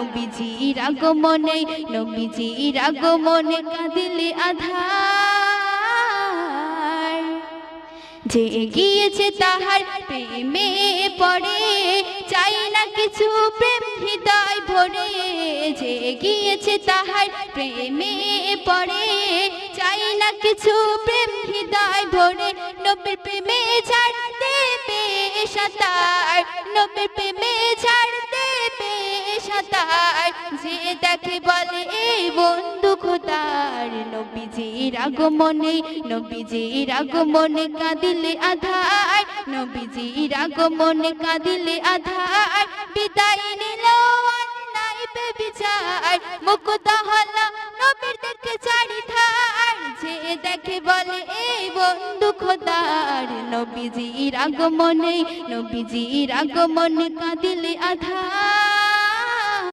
নবীজির আগমনে, নবীজির আগমনে কাঁদিলে আঁধার। যে গিয়েছে তাহার প্রেমে পড়ে, চাই না কিছু প্রেম হৃদয় ভরে। যে গিয়েছে তাহার প্রেমে পড়ে, চাই না কিছু প্রেম হৃদয় ভরে। নবীর প্রেমে ছাড় দেবে সাঁতার, নবীর প্রেমে ছাড় দেবে সাঁতার। যে দেখে বলে এই বন্ধু খোদার, নবীজির আগমনে, নবীজির আগমনে কাঁদিলে আঁধার, নবীজির আগমনে কাঁদিলে আঁধার। বিদায় নিল অন্যায় বেবিচার, মুক্তা হলো নবীর দেখে চারিধার। যে দেখে বলে এই বন্ধু খোদার, নবীজির আগমনে, নবীজির আগমনে কাঁদিলে আঁধার।